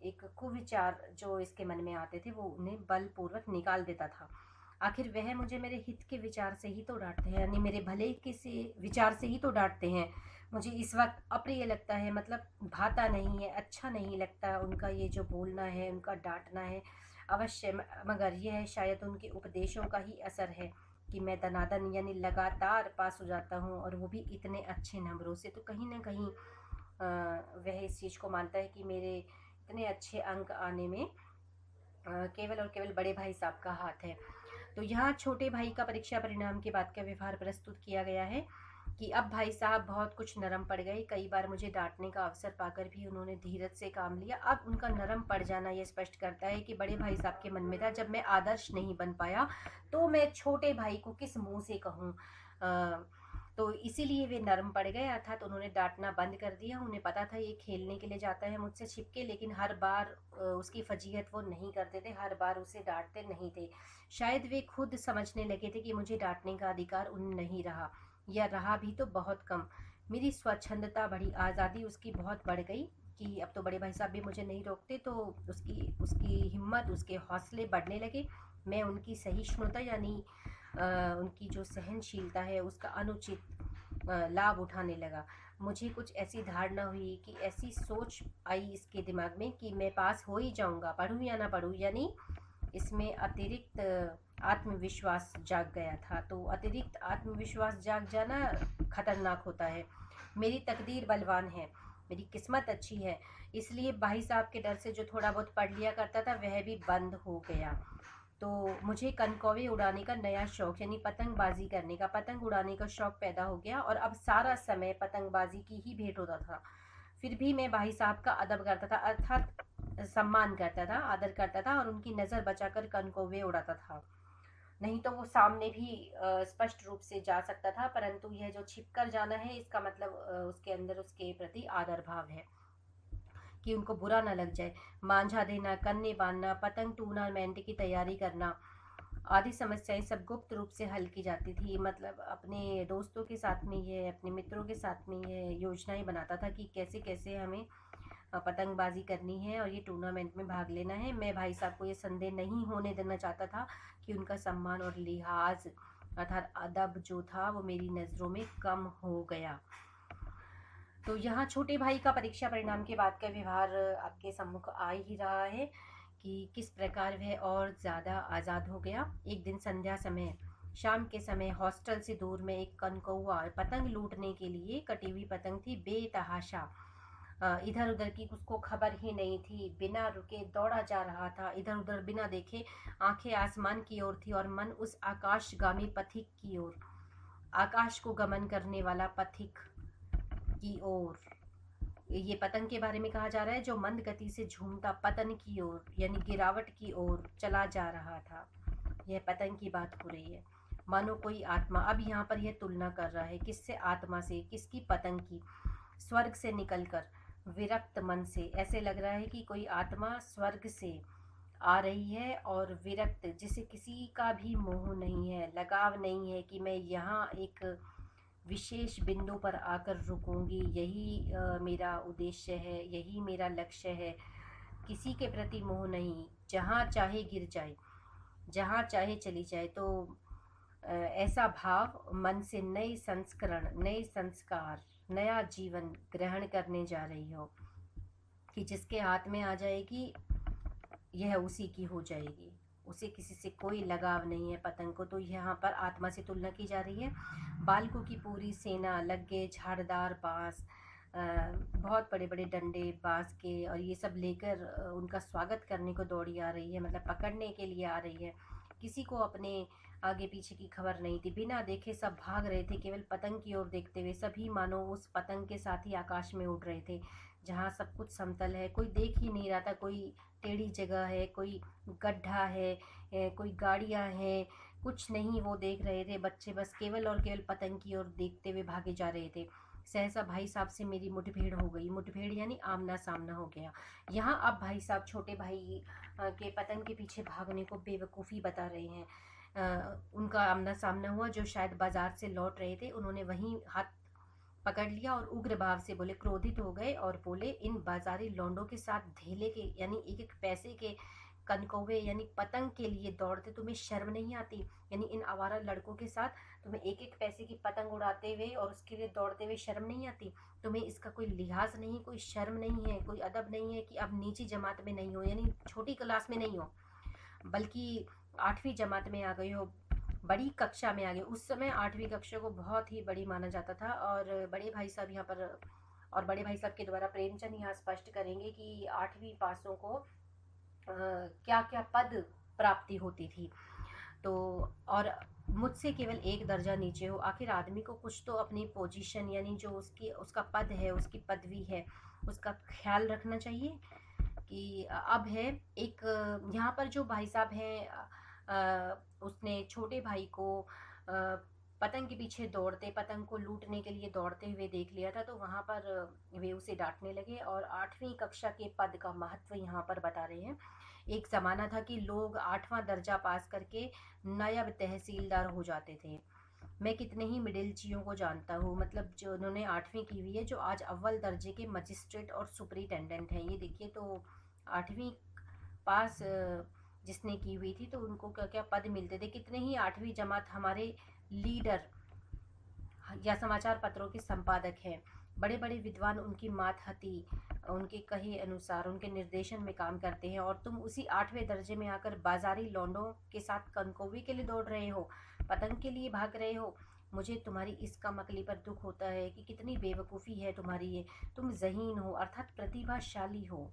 एक कुविचार जो इसके मन में आते थे वो उन्हें बलपूर्वक निकाल देता था। आखिर वह मुझे मेरे हित के विचार से ही तो डांटते हैं, यानी मेरे भले के से विचार से ही तो डांटते हैं। मुझे इस वक्त अप्रिय लगता है, मतलब भाता नहीं है, अच्छा नहीं लगता उनका ये जो बोलना है, उनका डांटना है। अवश्य, मगर यह शायद उनके उपदेशों का ही असर है कि मैं दनादन यानी लगातार पास हो जाता हूँ, और वो भी इतने अच्छे नंबरों से। तो कहीं ना कहीं वह इस चीज़ को मानता है कि मेरे इतने अच्छे अंक आने में केवल और केवल बड़े भाई साहब का हाथ है। तो यहाँ छोटे भाई का परीक्षा परिणाम के बाद का व्यवहार प्रस्तुत किया गया है कि अब भाई साहब बहुत कुछ नरम पड़ गए। कई बार मुझे डांटने का अवसर पाकर भी उन्होंने धीरज से काम लिया। अब उनका नरम पड़ जाना यह स्पष्ट करता है कि बड़े भाई साहब के मन में था, जब मैं आदर्श नहीं बन पाया तो मैं छोटे भाई को किस मुंह से कहूँ। तो इसीलिए वे नर्म पड़ गए, अर्थात उन्होंने डांटना बंद कर दिया। उन्हें पता था ये खेलने के लिए जाता है मुझसे छिपके, लेकिन हर बार उसकी फजीहत वो नहीं करते थे, हर बार उसे डांटते नहीं थे। शायद वे खुद समझने लगे थे कि मुझे डांटने का अधिकार उन नहीं रहा, या रहा भी तो बहुत कम। मेरी स्वच्छंदता बढ़ी, आज़ादी उसकी बहुत बढ़ गई कि अब तो बड़े भाई साहब भी मुझे नहीं रोकते, तो उसकी उसकी हिम्मत, उसके हौसले बढ़ने लगे। मैं उनकी सहिष्णुता यानी उनकी जो सहनशीलता है उसका अनुचित लाभ उठाने लगा। मुझे कुछ ऐसी धारणा हुई कि ऐसी सोच आई इसके दिमाग में कि मैं पास हो ही जाऊंगा, पढ़ूं या ना पढ़ूं, यानी इसमें अतिरिक्त आत्मविश्वास जाग गया था। तो अतिरिक्त आत्मविश्वास जाग जाना खतरनाक होता है। मेरी तकदीर बलवान है, मेरी किस्मत अच्छी है, इसलिए भाई साहब के डर से जो थोड़ा बहुत पढ़ लिया करता था वह भी बंद हो गया। तो मुझे कनकौवे उड़ाने का नया शौक यानी पतंगबाजी करने का, पतंग उड़ाने का शौक पैदा हो गया, और अब सारा समय पतंगबाजी की ही भेंट होता था। फिर भी मैं भाई साहब का अदब करता था, अर्थात सम्मान करता था, आदर करता था, और उनकी नज़र बचाकर कनकौवे उड़ाता था। नहीं तो वो सामने भी स्पष्ट रूप से जा सकता था, परंतु यह जो छिपकर जाना है इसका मतलब उसके अंदर उसके प्रति आदर भाव है कि उनको बुरा ना लग जाए। मांझा देना, कन्ने बांधना, पतंग टूर्नामेंट की तैयारी करना आदि समस्याएं सब गुप्त रूप से हल की जाती थी। मतलब अपने दोस्तों के साथ में ये, अपने मित्रों के साथ में ये योजनाएं बनाता था कि कैसे कैसे हमें पतंगबाजी करनी है और ये टूर्नामेंट में भाग लेना है। मैं भाई साहब को ये संदेह नहीं होने देना चाहता था कि उनका सम्मान और लिहाज अर्थात अदब जो था वो मेरी नज़रों में कम हो गया। तो यहाँ छोटे भाई का परीक्षा परिणाम के बाद का व्यवहार आपके सम्मुख आ ही रहा है कि किस प्रकार वह और ज़्यादा आज़ाद हो गया। एक दिन संध्या समय, शाम के समय हॉस्टल से दूर में एक कनकौआ पतंग लूटने के लिए, कटी हुई पतंग थी, बेतहाशा इधर उधर की उसको खबर ही नहीं थी, बिना रुके दौड़ा जा रहा था, इधर उधर बिना देखे। आंखें आसमान की ओर थी और मन उस आकाशगामी पथिक की ओर, आकाश को गमन करने वाला पथिक की ओर। ये पतंग के बारे में कहा जा रहा है जो मंद गति से झूमता पतन की ओर यानी गिरावट की ओर चला जा रहा था। यह पतंग की बात हो रही है, मानो कोई आत्मा। अब यहाँ पर यह तुलना कर रहा है, किससे? आत्मा से। किसकी? पतंग की। स्वर्ग से निकलकर विरक्त मन से, ऐसे लग रहा है कि कोई आत्मा स्वर्ग से आ रही है और विरक्त, जिसे किसी का भी मोह नहीं है, लगाव नहीं है कि मैं यहाँ एक विशेष बिंदु पर आकर रुकूंगी, यही मेरा उद्देश्य है, यही मेरा लक्ष्य है। किसी के प्रति मोह नहीं, जहाँ चाहे गिर जाए, जहाँ चाहे चली जाए। तो ऐसा भाव मन से नए संस्करण, नए संस्कार, नया जीवन ग्रहण करने जा रही हो कि जिसके हाथ में आ जाएगी यह उसी की हो जाएगी, उसे किसी से कोई लगाव नहीं है पतंग को। तो यहाँ पर आत्मा से तुलना की जा रही है। बालकों की पूरी सेना लग गए झाड़दार बांस, बहुत बड़े बड़े डंडे बांस के, और ये सब लेकर उनका स्वागत करने को दौड़ी आ रही है, मतलब पकड़ने के लिए आ रही है। किसी को अपने आगे पीछे की खबर नहीं थी, बिना देखे सब भाग रहे थे, केवल पतंग की ओर देखते हुए। सभी मानो उस पतंग के साथ ही आकाश में उड़ रहे थे, जहाँ सब कुछ समतल है, कोई देख ही नहीं रहा था, कोई टेढ़ी जगह है, कोई गड्ढा है, कोई गाड़ियाँ हैं, कुछ नहीं वो देख रहे थे। बच्चे बस केवल और केवल पतंग की ओर देखते हुए भागे जा रहे थे। सहसा भाई साहब से मेरी मुठभेड़ हो गई। मुठभेड़ यानी आमना सामना हो गया। यहाँ अब भाई साहब छोटे भाई के पतंग के पीछे भागने को बेवकूफ़ी बता रहे हैं। उनका आमना सामना हुआ, जो शायद बाजार से लौट रहे थे, उन्होंने वहीं हाथ पकड़ लिया और उग्र भाव से बोले, क्रोधित हो गए और बोले, इन बाजारी लौंडों के साथ धेले के यानी एक एक पैसे के कनकौवे यानी पतंग के लिए दौड़ते तुम्हें शर्म नहीं आती? यानी इन आवारा लड़कों के साथ तुम्हें एक एक पैसे की पतंग उड़ाते हुए और उसके लिए दौड़ते हुए शर्म नहीं आती? तुम्हें इसका कोई लिहाज नहीं, कोई शर्म नहीं है, कोई अदब नहीं है कि अब नीची जमात में नहीं हो, यानी छोटी क्लास में नहीं हो, बल्कि 8वीं जमात में आ गई हो, बड़ी कक्षा में आ गए। उस समय 8वीं कक्षा को बहुत ही बड़ी माना जाता था। और बड़े भाई साहब यहाँ पर, और बड़े भाई साहब के द्वारा प्रेमचंद यहाँ स्पष्ट करेंगे कि 8वीं पासों को क्या क्या पद प्राप्ति होती थी। तो और मुझसे केवल एक दर्जा नीचे हो। आखिर आदमी को कुछ तो अपनी पोजीशन यानी जो उसकी उसका पद है, उसकी पदवी है, उसका ख्याल रखना चाहिए कि अब है एक। यहाँ पर जो भाई साहब हैं उसने छोटे भाई को पतंग के पीछे दौड़ते, पतंग को लूटने के लिए दौड़ते हुए देख लिया था, तो वहाँ पर वे उसे डांटने लगे और 8वीं कक्षा के पद का महत्व यहाँ पर बता रहे हैं। एक ज़माना था कि लोग 8वां दर्जा पास करके नायब तहसीलदार हो जाते थे। मैं कितने ही मिडिलचियों को जानता हूँ, मतलब जो उन्होंने 8वीं की हुई है, जो आज अव्वल दर्जे के मजिस्ट्रेट और सुपरिटेंडेंट हैं। ये देखिए, तो 8वीं पास जिसने की हुई थी, तो उनको क्या क्या पद मिलते थे। कितने ही 8वीं जमात हमारे लीडर या समाचार पत्रों के संपादक हैं। बड़े बड़े विद्वान उनकी मातहती, उनके कहे अनुसार, उनके निर्देशन में काम करते हैं, और तुम उसी 8वें दर्जे में आकर बाजारी लौंडों के साथ कनकोवी के लिए दौड़ रहे हो, पतंग के लिए भाग रहे हो। मुझे तुम्हारी इस कमकली पर दुख होता है कि कितनी बेवकूफ़ी है तुम्हारी ये। तुम ज़हीन हो, अर्थात प्रतिभाशाली हो,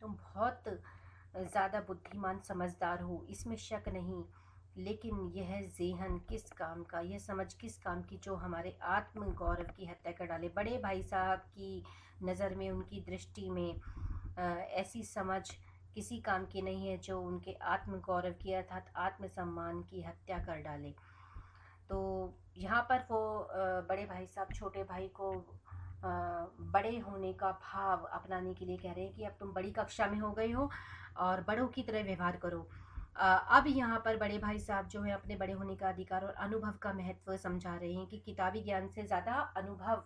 तुम बहुत ज़्यादा बुद्धिमान समझदार हो, इसमें शक नहीं। लेकिन यह ज़ेहन किस काम का, यह समझ किस काम की जो हमारे आत्म गौरव की हत्या कर डाले। बड़े भाई साहब की नज़र में, उनकी दृष्टि में ऐसी समझ किसी काम की नहीं है जो उनके आत्म गौरव की अर्थात आत्मसम्मान की हत्या कर डाले। तो यहाँ पर वो बड़े भाई साहब छोटे भाई को बड़े होने का भाव अपनाने के लिए कह रहे हैं कि अब तुम बड़ी कक्षा में हो गए हो और बड़ों की तरह व्यवहार करो। अब यहाँ पर बड़े भाई साहब जो है अपने बड़े होने का अधिकार और अनुभव का महत्व समझा रहे हैं कि किताबी ज्ञान से ज़्यादा अनुभव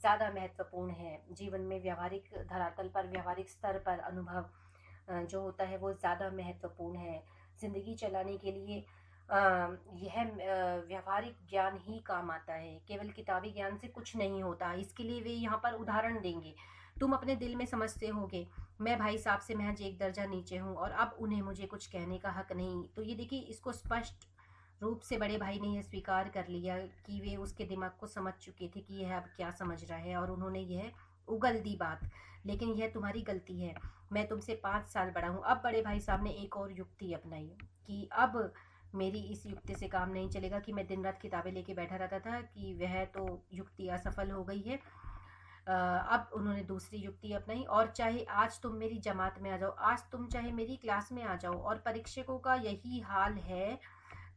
ज़्यादा महत्वपूर्ण है। जीवन में व्यवहारिक धरातल पर, व्यवहारिक स्तर पर अनुभव जो होता है वो ज़्यादा महत्वपूर्ण है। ज़िंदगी चलाने के लिए यह व्यवहारिक ज्ञान ही काम आता है, केवल किताबी ज्ञान से कुछ नहीं होता। इसके लिए वे यहाँ पर उदाहरण देंगे। तुम अपने दिल में समझते होगे मैं भाई साहब से महज एक दर्जा नीचे हूँ और अब उन्हें मुझे कुछ कहने का हक नहीं। तो ये देखिए, इसको स्पष्ट रूप से बड़े भाई ने यह स्वीकार कर लिया कि वे उसके दिमाग को समझ चुके थे कि यह अब क्या समझ रहा है, और उन्होंने यह उगल दी बात। लेकिन यह तुम्हारी गलती है, मैं तुमसे 5 साल बड़ा हूँ। अब बड़े भाई साहब ने एक और युक्ति अपनाई कि अब मेरी इस युक्ति से काम नहीं चलेगा कि मैं दिन रात किताबें लेके बैठा रहता था, कि वह तो युक्ति असफल हो गई है। अब उन्होंने दूसरी युक्ति अपनाई, और चाहे आज तुम मेरी जमात में आ जाओ, आज तुम चाहे मेरी क्लास में आ जाओ और परीक्षकों का यही हाल है,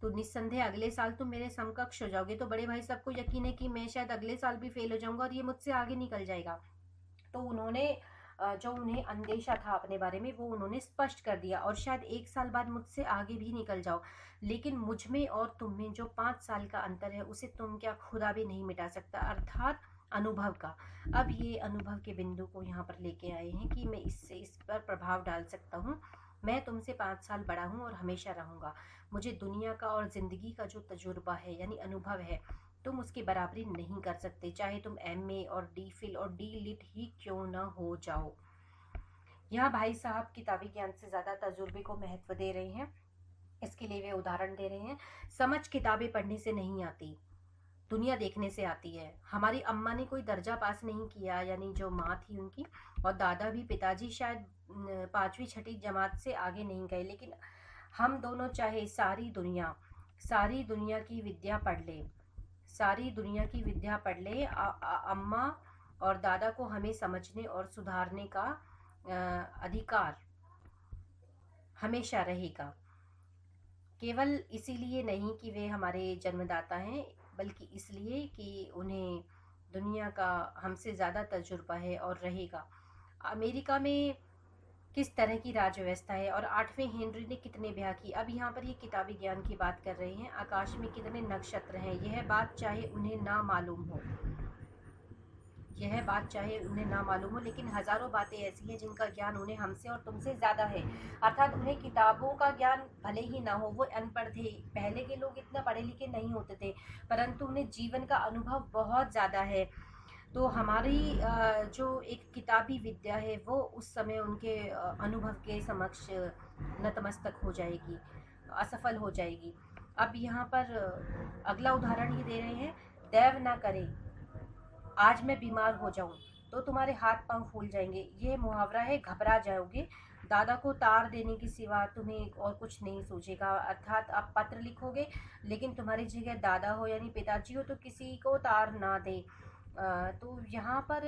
तो निस्संदेह अगले साल तुम मेरे समकक्ष हो जाओगे। तो बड़े भाई साहब को यकीन है कि मैं शायद अगले साल भी फेल हो जाऊंगा और ये मुझसे आगे निकल जाएगा। तो उन्होंने जो उन्हें अंदेशा था अपने बारे में वो उन्होंने स्पष्ट कर दिया, और शायद 1 साल बाद मुझसे आगे भी निकल जाओ, लेकिन मुझ में और तुम में जो 5 साल का अंतर है उसे तुम क्या खुदा भी नहीं मिटा सकता, अर्थात अनुभव का। अब ये अनुभव के बिंदु को यहाँ पर लेके आए हैं कि मैं इससे इस पर प्रभाव डाल सकता हूँ। मैं तुमसे 5 साल बड़ा हूँ और हमेशा रहूँगा। मुझे दुनिया का और ज़िंदगी का जो तजुर्बा है यानी अनुभव है, तुम उसकी बराबरी नहीं कर सकते, चाहे तुम एमए और डी फिल और डी लिट ही क्यों ना हो जाओ। यहाँ भाई साहब किताबी ज्ञान से ज़्यादा तजुर्बे को महत्व दे रहे हैं। इसके लिए वे उदाहरण दे रहे हैं। समझ किताबें पढ़ने से नहीं आती, दुनिया देखने से आती है। हमारी अम्मा ने कोई दर्जा पास नहीं किया, यानी जो माँ थी उनकी, और दादा भी, पिताजी शायद 5वीं 6ठी जमात से आगे नहीं गए, लेकिन हम दोनों चाहे सारी दुनिया की विद्या पढ़ ले, सारी दुनिया की विद्या पढ़ ले, अम्मा और दादा को हमें समझने और सुधारने का अधिकार हमेशा रहेगा। केवल इसीलिए नहीं कि वे हमारे जन्मदाता हैं, बल्कि इसलिए कि उन्हें दुनिया का हमसे ज़्यादा तजुर्बा है और रहेगा। अमेरिका में किस तरह की राज व्यवस्था है और 8वें हेनरी ने कितने ब्याह की। अब यहाँ पर ये किताबी ज्ञान की बात कर रहे हैं। आकाश में कितने नक्षत्र हैं, यह बात चाहे उन्हें ना मालूम हो, लेकिन हजारों बातें ऐसी हैं जिनका ज्ञान उन्हें हमसे और तुमसे ज़्यादा है। अर्थात उन्हें किताबों का ज्ञान भले ही ना हो, वो अनपढ़ थे, पहले के लोग इतना पढ़े लिखे नहीं होते थे, परंतु उन्हें जीवन का अनुभव बहुत ज़्यादा है। तो हमारी जो एक किताबी विद्या है वो उस समय उनके अनुभव के समक्ष नतमस्तक हो जाएगी, असफल हो जाएगी। अब यहाँ पर अगला उदाहरण ये दे रहे हैं, दैव ना करे आज मैं बीमार हो जाऊं तो तुम्हारे हाथ पांव फूल जाएंगे। ये मुहावरा है, घबरा जाओगे, दादा को तार देने की सिवा तुम्हें और कुछ नहीं सूझेगा। अर्थात आप पत्र लिखोगे लेकिन तुम्हारी जगह दादा हो यानी पिताजी हो तो किसी को तार ना दे। तो यहाँ पर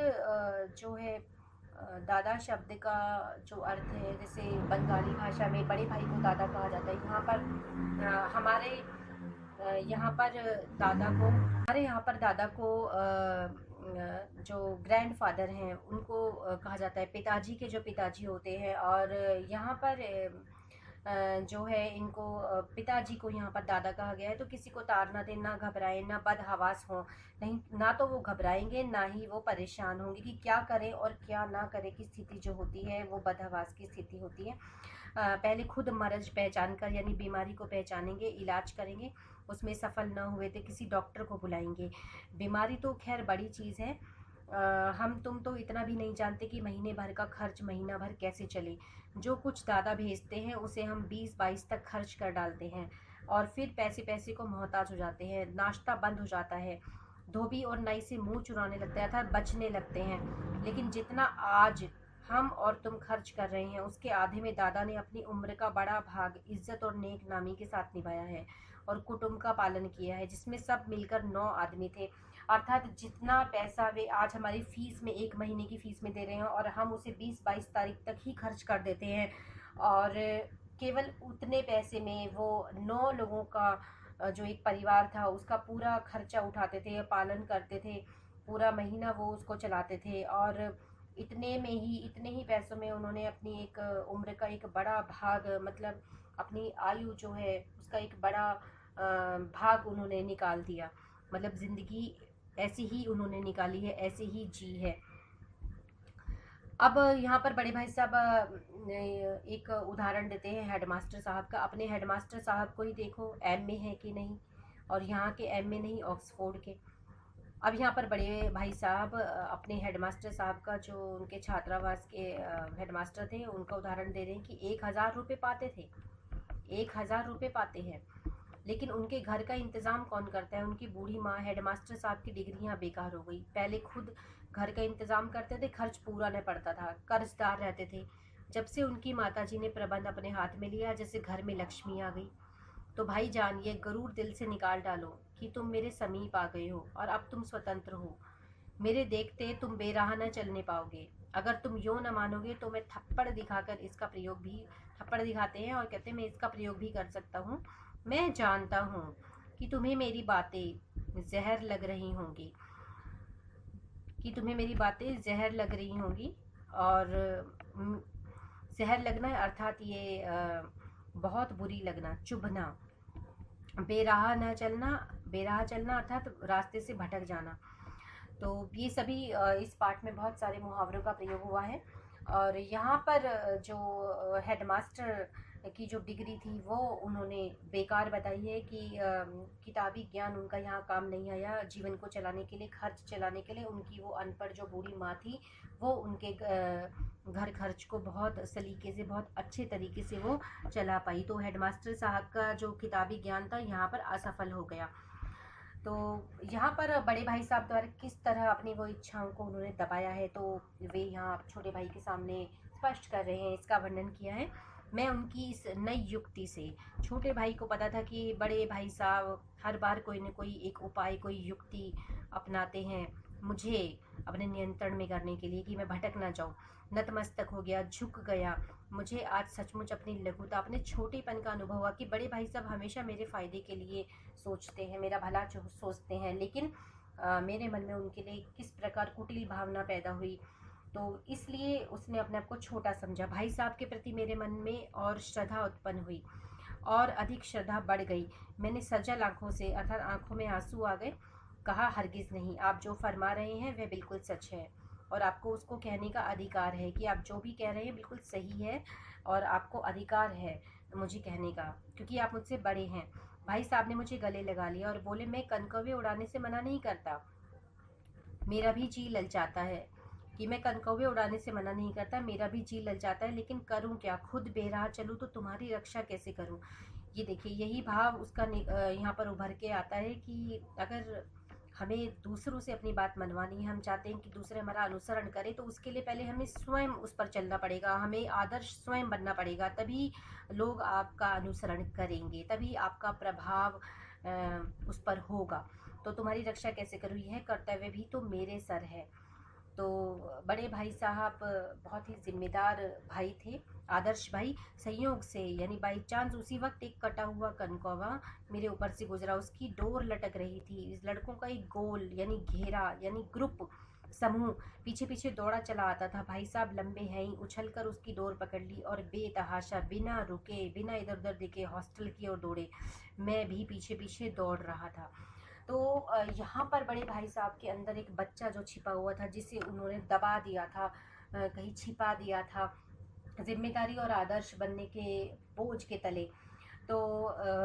जो है दादा शब्द का जो अर्थ है, जैसे बंगाली भाषा में बड़े भाई को दादा कहा जाता है, यहाँ पर हमारे यहाँ पर दादा को हमारे यहाँ पर दादा को जो ग्रैंडफादर हैं उनको कहा जाता है, पिताजी के जो पिताजी होते हैं। और यहाँ पर जो है इनको पिताजी को यहाँ पर दादा कहा गया है। तो किसी को तार ना दे, ना घबराए, ना बदहवास हो, नहीं ना तो वो घबराएंगे ना ही वो परेशान होंगे कि क्या करें और क्या ना करें की स्थिति जो होती है वो बदहवास की स्थिति होती है। पहले खुद मर्ज पहचान कर यानी बीमारी को पहचानेंगे, इलाज करेंगे, उसमें सफल न हुए तो किसी डॉक्टर को बुलाएंगे। बीमारी तो खैर बड़ी चीज़ है, हम तुम तो इतना भी नहीं जानते कि महीने भर का खर्च महीना भर कैसे चले। जो कुछ दादा भेजते हैं उसे हम 20-22 तक खर्च कर डालते हैं और फिर पैसे पैसे को मोहताज हो जाते हैं, नाश्ता बंद हो जाता है, धोबी और नाई से मुंह चुराने लगते हैं अर्थात बचने लगते हैं। लेकिन जितना आज हम और तुम खर्च कर रहे हैं उसके आधे में दादा ने अपनी उम्र का बड़ा भाग इज्जत और नेक नामी के साथ निभाया है और कुटुंब का पालन किया है, जिसमें सब मिलकर 9 आदमी थे। अर्थात जितना पैसा वे आज हमारी फीस में, 1 महीने की फीस में दे रहे हैं और हम उसे 20-22 तारीख तक ही खर्च कर देते हैं, और केवल उतने पैसे में वो 9 लोगों का जो एक परिवार था उसका पूरा खर्चा उठाते थे, पालन करते थे, पूरा महीना वो उसको चलाते थे। और इतने ही पैसों में उन्होंने अपनी एक उम्र का एक बड़ा भाग, मतलब अपनी आयु जो है उसका एक बड़ा भाग उन्होंने निकाल दिया। मतलब ज़िंदगी ऐसी ही उन्होंने निकाली है, ऐसे ही जी है। अब यहाँ पर बड़े भाई साहब एक उदाहरण देते हैं हेडमास्टर साहब का। अपने हेडमास्टर साहब को ही देखो, एमए है कि नहीं, और यहाँ के एमए नहीं, ऑक्सफोर्ड के। अब यहाँ पर बड़े भाई साहब अपने हेडमास्टर साहब का, जो उनके छात्रावास के हेडमास्टर थे, उनका उदाहरण दे रहे हैं कि 1000 रुपये पाते थे, 1000 रुपये पाते हैं। लेकिन उनके घर का इंतज़ाम कौन करता है? उनकी बूढ़ी माँ। हेडमास्टर साहब की डिग्रियाँ बेकार हो गई। पहले खुद घर का इंतज़ाम करते थे, खर्च पूरा नहीं पड़ता था, कर्जदार रहते थे। जब से उनकी माताजी ने प्रबंध अपने हाथ में लिया, जैसे घर में लक्ष्मी आ गई। तो भाई जान, ये गरूर दिल से निकाल डालो कि तुम मेरे समीप आ गए हो और अब तुम स्वतंत्र हो। मेरे देखते तुम बेराह न चलने पाओगे। अगर तुम यूँ न मानोगे तो मैं थप्पड़ दिखाकर इसका प्रयोग भी, थप्पड़ दिखाते हैं और कहते हैं मैं इसका प्रयोग भी कर सकता हूँ। मैं जानता हूँ कि तुम्हें मेरी बातें जहर लग रही होंगी, कि तुम्हें मेरी बातें जहर लग रही होंगी। और जहर लगना अर्थात ये बहुत बुरी लगना, चुभना, बेराह न चलना, बेराह चलना अर्थात रास्ते से भटक जाना। तो ये सभी इस पाठ में बहुत सारे मुहावरों का प्रयोग हुआ है। और यहाँ पर जो हेडमास्टर की जो डिग्री थी वो उन्होंने बेकार बताई है कि किताबी ज्ञान उनका यहाँ काम नहीं आया। जीवन को चलाने के लिए, खर्च चलाने के लिए उनकी वो अनपढ़ जो बूढ़ी माँ थी वो उनके घर खर्च को बहुत सलीके से, बहुत अच्छे तरीके से वो चला पाई। तो हेडमास्टर साहब का जो किताबी ज्ञान था यहाँ पर असफल हो गया। तो यहाँ पर बड़े भाई साहब द्वारा किस तरह अपनी वो इच्छाओं को उन्होंने दबाया है, तो वे यहाँ छोटे भाई के सामने स्पष्ट कर रहे हैं, इसका वर्णन किया है। मैं उनकी इस नई युक्ति से, छोटे भाई को पता था कि बड़े भाई साहब हर बार कोई न कोई एक उपाय, कोई युक्ति अपनाते हैं मुझे अपने नियंत्रण में करने के लिए, कि मैं भटक ना जाऊँ। नतमस्तक हो गया, झुक गया। मुझे आज सचमुच अपनी लघुता, अपने छोटेपन का अनुभव हुआ कि बड़े भाई साहब हमेशा मेरे फ़ायदे के लिए सोचते हैं, मेरा भला सोचते हैं, लेकिन मेरे मन में उनके लिए किस प्रकार कुटिल भावना पैदा हुई। तो इसलिए उसने अपने आप को छोटा समझा। भाई साहब के प्रति मेरे मन में और श्रद्धा उत्पन्न हुई, और अधिक श्रद्धा बढ़ गई। मैंने सजल आंखों से, अर्थात आंखों में आंसू आ गए, कहा हरगिज़ नहीं, आप जो फरमा रहे हैं वह बिल्कुल सच है और आपको उसको कहने का अधिकार है कि आप जो भी कह रहे हैं बिल्कुल सही है और आपको अधिकार है मुझे कहने का, क्योंकि आप मुझसे बड़े हैं। भाई साहब ने मुझे गले लगा लिया और बोले, मैं कनकौवे उड़ाने से मना नहीं करता, मेरा भी जी ललचाता है, कि मैं कनकौवे उड़ाने से मना नहीं करता, मेरा भी जी ललचाता है, लेकिन करूं क्या? खुद बेराह चलूं तो तुम्हारी रक्षा कैसे करूं? ये देखिए, यही भाव उसका यहाँ पर उभर के आता है कि अगर हमें दूसरों से अपनी बात मनवानी है, हम चाहते हैं कि दूसरे हमारा अनुसरण करें, तो उसके लिए पहले हमें स्वयं उस पर चलना पड़ेगा, हमें आदर्श स्वयं बनना पड़ेगा, तभी लोग आपका अनुसरण करेंगे, तभी आपका प्रभाव उस पर होगा। तो तुम्हारी रक्षा कैसे करूँ, यह कर्तव्य भी तो मेरे सर है। तो बड़े भाई साहब बहुत ही जिम्मेदार भाई थे आदर्श भाई संयोग से यानी बाई चांस उसी वक्त एक कटा हुआ कनकौवा मेरे ऊपर से गुजरा। उसकी डोर लटक रही थी। इस लड़कों का एक गोल यानी घेरा यानी ग्रुप समूह पीछे पीछे दौड़ा चला आता था। भाई साहब लंबे हैं ही उछल कर उसकी डोर पकड़ ली और बेतहाशा बिना रुके बिना इधर उधर देखे हॉस्टल की ओर दौड़े। मैं भी पीछे पीछे दौड़ रहा था। तो यहाँ पर बड़े भाई साहब के अंदर एक बच्चा जो छिपा हुआ था, जिसे उन्होंने दबा दिया था, कहीं छिपा दिया था जिम्मेदारी और आदर्श बनने के बोझ के तले। तो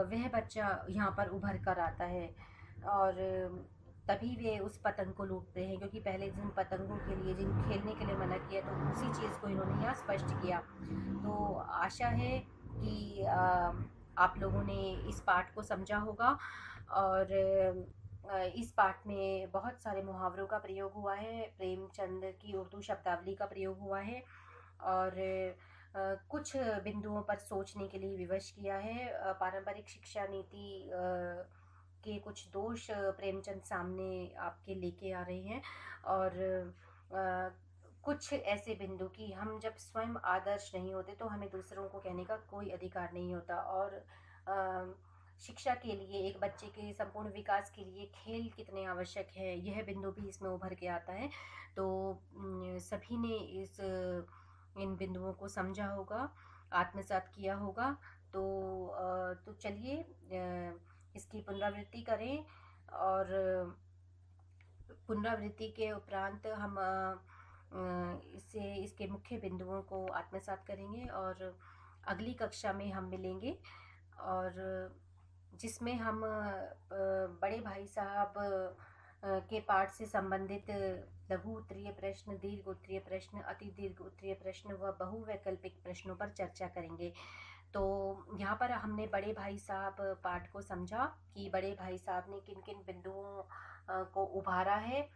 वह बच्चा यहाँ पर उभर कर आता है और तभी वे उस पतंग को लूटते हैं, क्योंकि पहले जिन पतंगों के लिए जिन खेलने के लिए मना किया तो उसी चीज़ को इन्होंने यहाँ स्पष्ट किया। तो आशा है कि आप लोगों ने इस पाठ को समझा होगा और इस पाठ में बहुत सारे मुहावरों का प्रयोग हुआ है, प्रेमचंद की उर्दू शब्दावली का प्रयोग हुआ है और कुछ बिंदुओं पर सोचने के लिए विवश किया है। पारंपरिक शिक्षा नीति के कुछ दोष प्रेमचंद सामने आपके लेके आ रहे हैं और कुछ ऐसे बिंदु कि हम जब स्वयं आदर्श नहीं होते तो हमें दूसरों को कहने का कोई अधिकार नहीं होता। और शिक्षा के लिए एक बच्चे के संपूर्ण विकास के लिए खेल कितने आवश्यक है, यह बिंदु भी इसमें उभर के आता है। तो सभी ने इन बिंदुओं को समझा होगा, आत्मसात किया होगा। तो चलिए इसकी पुनरावृत्ति करें और पुनरावृत्ति के उपरांत हम इसके मुख्य बिंदुओं को आत्मसात करेंगे और अगली कक्षा में हम मिलेंगे और जिसमें हम बड़े भाई साहब के पाठ से संबंधित लघु उत्तरीय प्रश्न, दीर्घ उत्तरीय प्रश्न, अति दीर्घ उत्तरीय प्रश्न व बहुवैकल्पिक प्रश्नों पर चर्चा करेंगे। तो यहाँ पर हमने बड़े भाई साहब पाठ को समझा कि बड़े भाई साहब ने किन किन बिंदुओं को उभारा है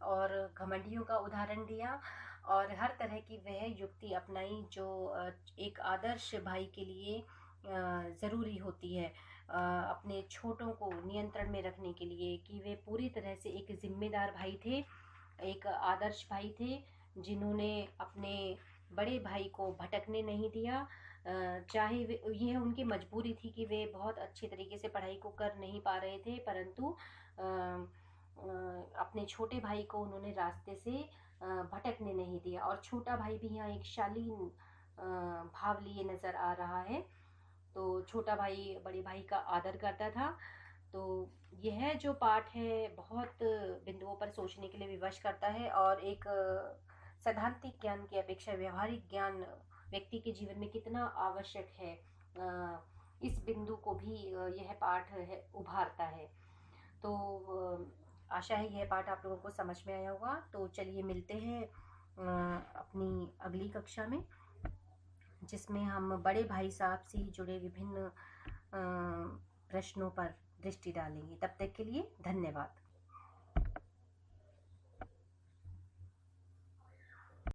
और घमंडियों का उदाहरण दिया और हर तरह की वह युक्ति अपनाई जो एक आदर्श भाई के लिए ज़रूरी होती है अपने छोटों को नियंत्रण में रखने के लिए, कि वे पूरी तरह से एक जिम्मेदार भाई थे, एक आदर्श भाई थे जिन्होंने अपने बड़े भाई को भटकने नहीं दिया। चाहे यह उनकी मजबूरी थी कि वे बहुत अच्छे तरीके से पढ़ाई को कर नहीं पा रहे थे, परंतु अपने छोटे भाई को उन्होंने रास्ते से भटकने नहीं दिया। और छोटा भाई भी यहाँ एक शालीन भाव लिए नज़र आ रहा है। तो छोटा भाई बड़े भाई का आदर करता था। तो यह जो पाठ है बहुत बिंदुओं पर सोचने के लिए विवश करता है और एक सैद्धांतिक ज्ञान की अपेक्षा व्यवहारिक ज्ञान व्यक्ति के जीवन में कितना आवश्यक है, इस बिंदु को भी यह पाठ है उभारता है। तो आशा है यह पाठ आप लोगों को समझ में आया होगा। तो चलिए मिलते हैं अपनी अगली कक्षा में, जिसमें हम बड़े भाई साहब से जुड़े विभिन्न प्रश्नों पर दृष्टि डालेंगे। तब तक के लिए धन्यवाद।